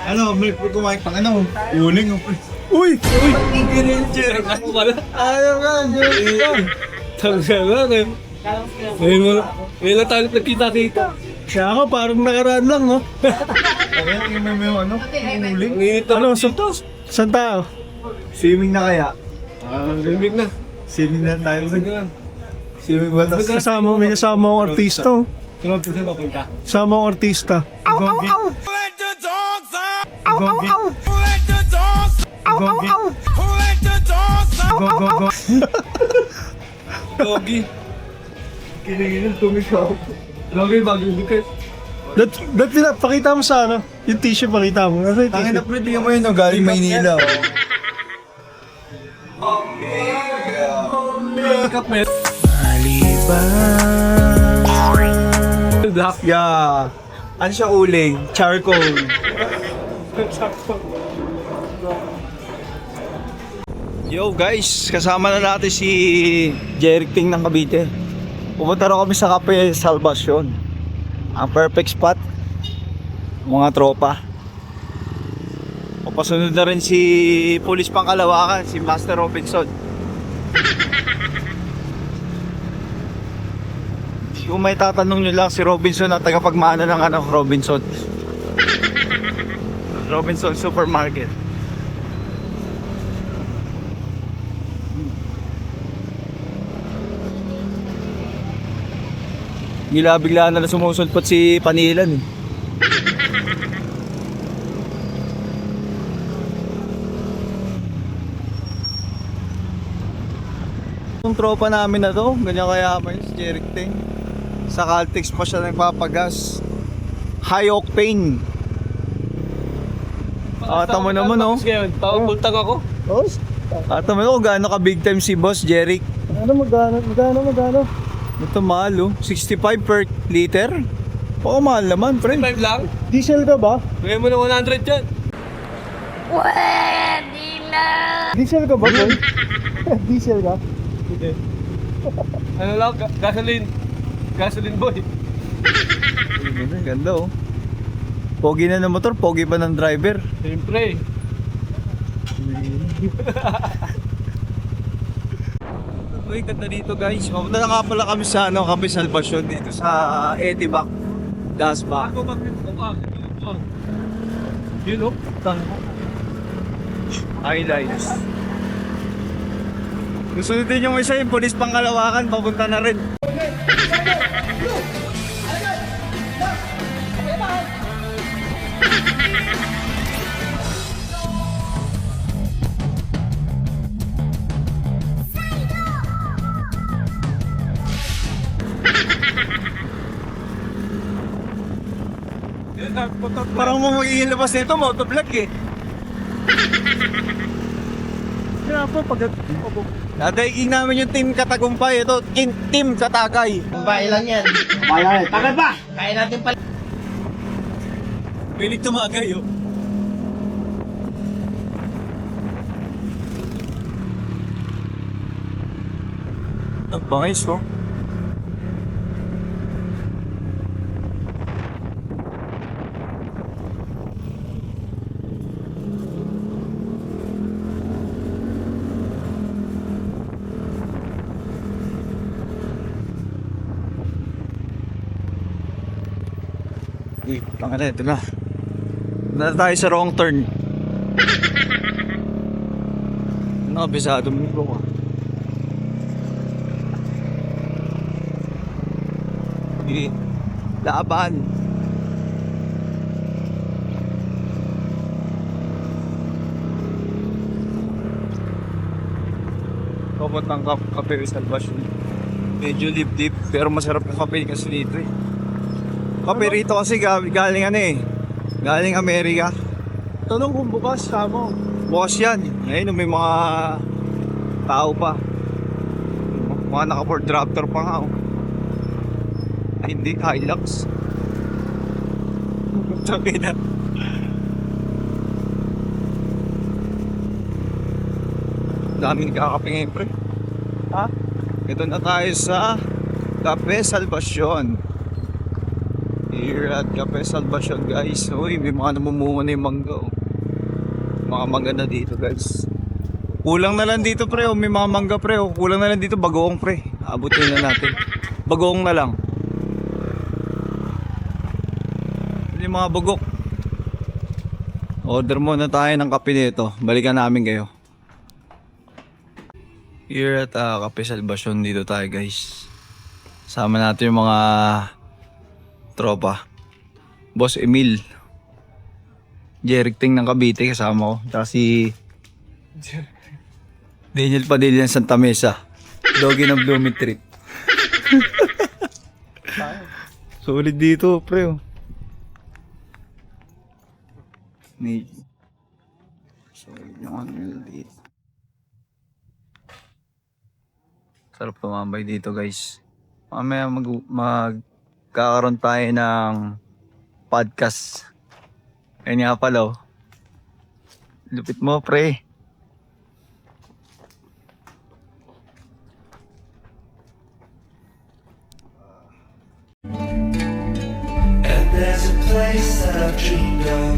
Ano, may kumain pang ano, uling. Uy! Ako pala. Ayaw ka, Jerry ka. Tangga lang eh. Ngayon lang tayo nagkita-kita. Siya ako, parang nakaraan lang, no? Ayan, yung may ano, uling. Ano, saan tayo? Swimming na kaya? Limig na. Swimming na tayo. Sige lang. Swimming ba? May kasama akong artista, oh. Sunod ko saan papunta. Kasama akong artista. Gogi. Gogi. Gogi. Gogi. Gogi. Kinigil tumigaw. Gogi, bagong dikit. Pakita mo sa ano, yung tissue pakita mo. Ano yung Tangin na tissue? pre, tingnan mo yun, no? Galing Maynila. Makeup mo yun. Black. Yeah. Ano siya uling? Charcoal. Yo guys, kasama na natin si Jeric Ting ng Cavite. Pupunta rin kami sa Cafe Salvacion. Ang perfect spot. Mga tropa. Papasunod na rin si Police Pangkalawakan, si Master Robinson. Kung may tatanong nyo lang, si Robinson at tagapagmana ng ano, Robinson. Robinson Supermarket. Bigla na sumusulpot si Panilan eh. Itong tropa namin na to, ganyan kaya pa yun si Jeric Ting. Sa Caltex pa siya nagpapagas. High octane. Tama naman oh. Ngayon, pultang ako. Boss? Tama naman gaano ka big time si Boss Jeric. Ano, magkano? Ito mahal oh. 65 per liter. Oo, mahal naman, friend. 5 lang. Diesel ka ba? Ngayon mo na 100 dyan. Diesel ka ba, boy? Diesel ka? Ano lang, gasoline. Gasoline boy. Ganda oh. Pogi na ng motor, pogi pa ng driver. Siyempre. Uy, ganda dito guys. Mapunta na nga pala kami sa ano, Cafe Salvacion dito sa Etibac. Dasba. Ako magpipito ka. Yun o. Highlights. Susunod din yung isa yung Police Pangkalawakan, papunta na rin. Parang mo magiging labas nito, motovlog eh. Kaya po, Nadaiging namin yung team Katagumpay. Ito, team Katagay. Babae lang yan. Bakit ba? Kaya natin pala. Pilig tumagay oh. Ang bangis oh. Tanga na, ito na. Na tayo sa wrong turn. Nakabisado mo ko. Laban. Papuntang Cafe Salvacion. Medyo lip-dip pero masarap yung kape kasi dito eh. Kape rito kasi galing ano eh. Galing Amerika. tanong kung bukas, tama. Bukas yan. Ngayon may mga tao pa. Mga naka-Ford Raptor pa nga oh. Ay hindi, Hilux. Tsaka na. Daming kakape ngayon pre. Ha? Ito na tayo sa Cafe Salvacion. Here at Cafe Salvacion guys. Uy, may mga namumunga na yung mangga. Oh. Mga mangga na dito guys. Kulang na lang dito pre. Oh. May mga mangga pre. Oh. Kulang na lang dito bagoong pre. Abutin na natin. Bagoong na lang. Yung mga bagok. Order muna tayo ng kape nito. Balikan namin kayo. Here at Cafe Salvacion dito tayo guys. Sama natin yung mga tropa. Boss Emil. Jericting ng Cavite kasama ko. Tsaka si Daniel Padilla ng Santa Mesa. Doggy ng Blooming Trip. Solid dito pre. Oh. Solid yung ano dito. Sarap tumambay dito guys. Mamaya magkakaroon tayo ng podcast. Yan nga pala oh. Lupit mo pre. And there's a place that I've dreamed of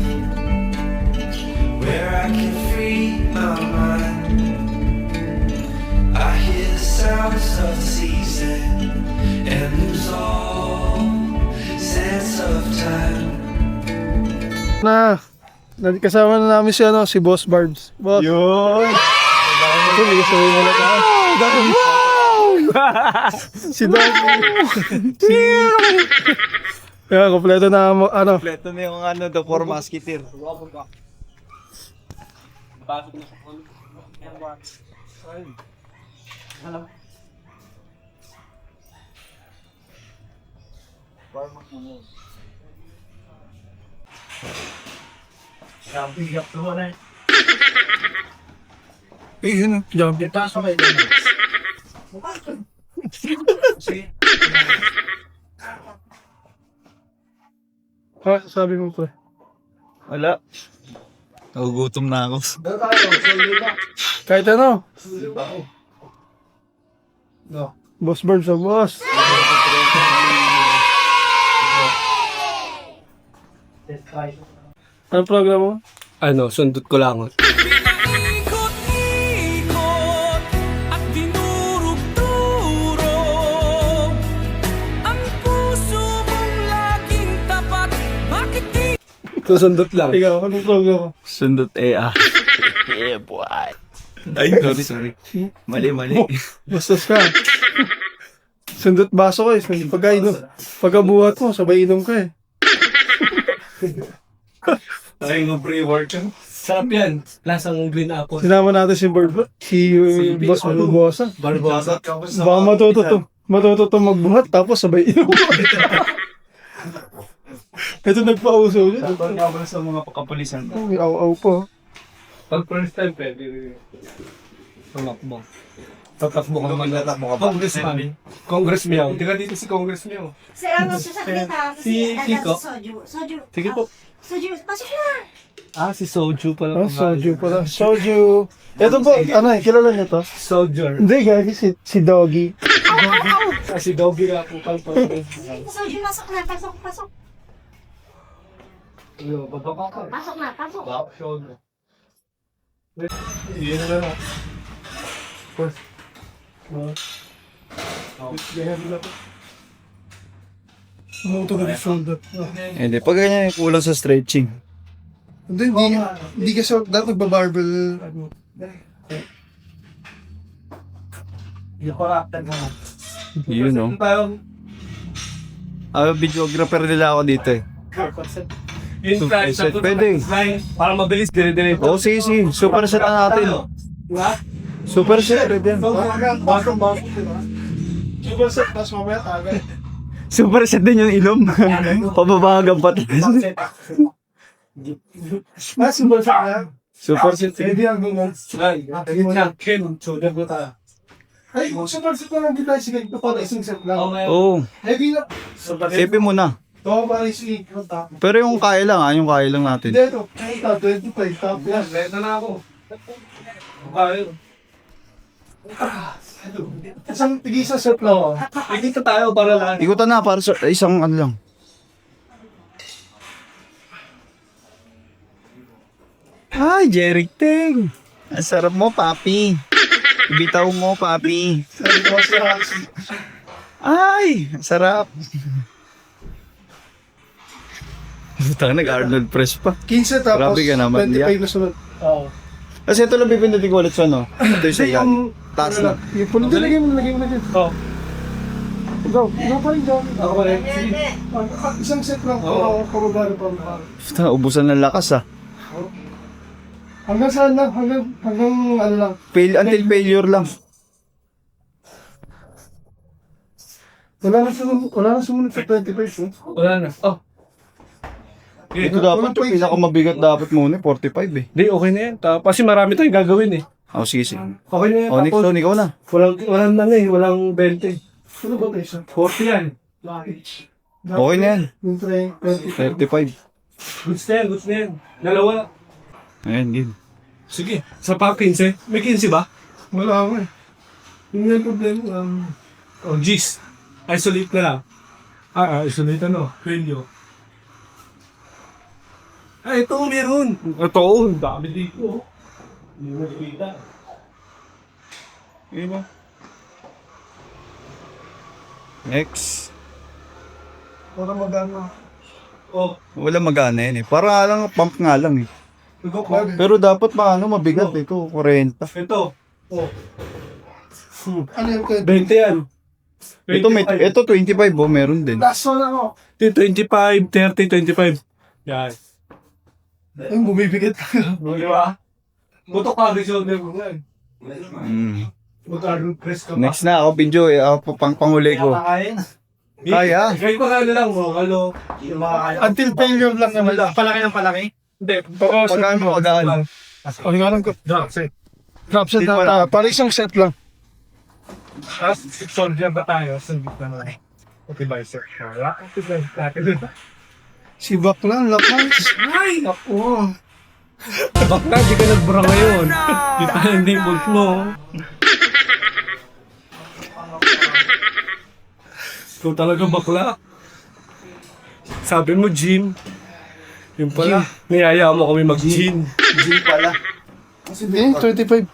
where I can free my mind. I hear the sounds of the season and lose all sense of time. Kasama na namin si Boss Barbs. Boss. Yun. Sige, sabihin mo na tayo. Si Doggy. Yan, kompleto na Kompleto na yung The Four Musketeer. yun. Jump. Sabi mo pre. Wala. Nagugutom na ako. Kahit ano. Boss Barbs sa boss. Anong program mo? Sundot ko langot. Ikot-ikot at dinurog-durog ang puso mong laging tapat. Bakit di? Sundot lang. Ikaw, anong program mo? Sundot EA. Yeah boy. Ay, sorry. Mali. Bastos ka. Sundot baso ko eh. Pagkabuhat mo, sabay inom ka eh. Ay, ng pre-workout. Sarap yan. Lasang green apple. Sinama natin si Boss Barbosa. Barbosa. Baka matuto magbuhat tapos sabay inom. Ito nagpauso niya. Pagkabal sa mga pakapulisan. May aw-aw po. Pag first time, pwede. Tumakbo. Tatakbo ka naman. Congressman. Congressman. Hindi ka dito si Congressman. Sir, ano sasakyan na? Si Kiko. Soju. Sige po. Soju, pasok na! Si Soju pala. Soju pala. Soju. Ito po, kilala niyo to? Soldier. Hindi, guys, si Doggy. Si Doggy nga po pala. Soju, pasok na, pasok. Pasok na, pasok. Yan na lang. First. Umuto na yung shoulder. Hindi, pag ganyan yung kulang sa stretching. Hindi kasi dapat nagbabarbell. Yun no. Videographer nila ako dito eh. Yun Pwede. Para mabilis, dire-dire. Oo, sige. Super set na natin. Super set. Super set, tapos mamaya tagay. Super set din yung ilong. Pababagang pataas. Super set na. Super set. Pwede ang gumawa. Yun lang. Ken, shoulder ko tayo. Ay, super set na lang di tayo. Sige, ito pa isang set lang. Oo. Heavy na. Epi muna. Ito pa rin sige. Pero yung kaya lang natin. Hindi, ito. 25. Top yan. Reto na ako. Okay. Isang tigisa set lang. Dito tayo para lang. Ikutan na para sa isang ano lang. Ay, Jeriting. Ang sarap mo, papi. Ibitaw mo, papi. Ay, ang sarap. Butang nag-Arnold Press pa. 15 tapos Grabe ka naman, 25 na sunod. Oo. Kasi ito lang pipindutin ko ulit sa ano. Ito yung sa yan. Taas na. Yung puno, nilagay mo na dyan. Oo. Go, go pa rin dyan. Ako pa rin. Isang set lang. Oo, pababa. Basta, ubusan ng lakas ah. Hanggang saan lang? Hanggang ano lang. Until failure lang. Wala na sumunod sa 25. Eh. Wala na. Oh. Ito dapat yung pinakamabigat dapat muna, 45 eh. Hindi, okay na yan. Kasi marami tayong gagawin eh. Oh, sige, sige. Okay na yan. Oh, next Tapos, one, ikaw na. walang ano eh, walang 20. Ano ba tayo siya? 40 yan. Okay na yan. Yung 25. 35. Goods na yan, goods na yan. Dalawa. Ayan, good. Sige. Sa pa 15. May 15 ba? Wala ako eh. Yung may problema. Oh, G's. Isolate na lang. Isolate ano? Failure. Ito meron. Ito, ang dami dito. Hindi mo nakita. Yun mo. Next. Para magana. Oh, Wala magana yan eh. Para lang, pump nga lang eh. Pero dapat mabigat ito, 40. ito. Oh. Ano yung 20? 20 yan. Ito 25 oh, meron din. Last one ako. 25, 30, 25. Yan. Yung bumibigat ka. Di ba? Buto ka rin shoulder mo nga. Mm. Mag-arnold press ka pa. Next na ako, Pinjo eh. Ako pangpanguli ko. Kaya. Kaya pa ano lang mo, ano. Until failure lang naman. Palaki ng palaki? Hindi, Pagkaan mo, pagkaan. O, yung alam ko. drop set. Drop set na. Para isang set lang. Tapos, solve yan ba tayo? Solve na lang. Okay, bye, sir. Wala. Okay, bye. Si Bakla, lakas. Ay! Ako! Bakla, di ka nagbura ngayon. Di pa hindi bolt mo. Ikaw talaga bakla. Sabi mo, gym. Yung pala, niyaya mo kami mag-gym. Gym pala. Eh, 25.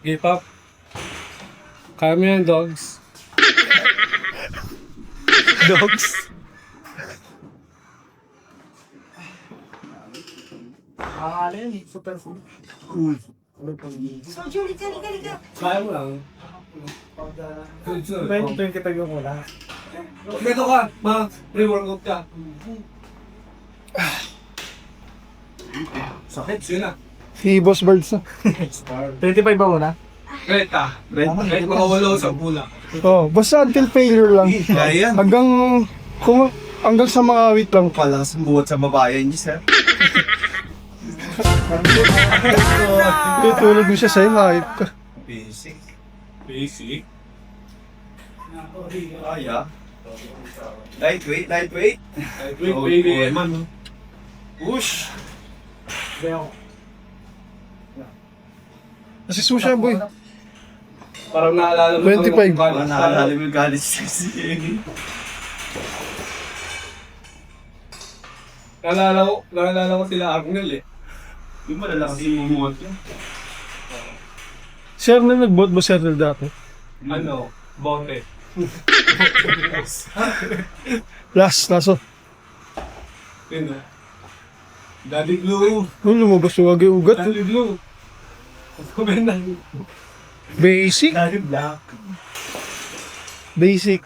Give up. Kaya mo yan, dogs. Dogs. Soju, liga. Kaya mo lang. 20 tayo mo lang. Dito ka, ma-reworkout ka. Sakit, yun na. Si Boss Birds na. 25 ba muna? Renta. Kahit mga walo sa pula. Oh, basta until failure lang. Kaya yan. Hanggang sa mga awit lang. Palas buhat sa babayan niyo, sir. Tutulog mo siya sa'yo, mahit ka. Basic. Basic. Kaya. Lightweight. Wait, baby. Man. Push. Kasi susya, boy. Parang naalala mo. 25. Parang naalala mo yung galit Naalala ko sila Arnel eh. Yung malalakas yung umuot yun. Sir na nag-bot ba sir dati? Ano? Bote. Laso. Yun na. Daddy Blue. Lumabas yung ugat. Daddy Blue. Kumain Basic. Daddy Black. Basic.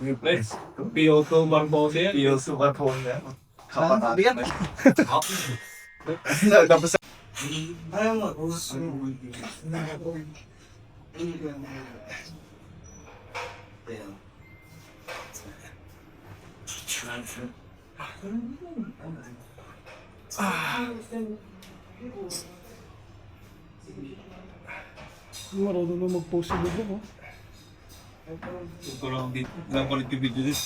Replace. Piyoto Barbosa yan. Piyoso ka po na. Kapatid. Tapos Marunong na mag-post sa bubok, oh. ito lang dito. Lang ko video dito.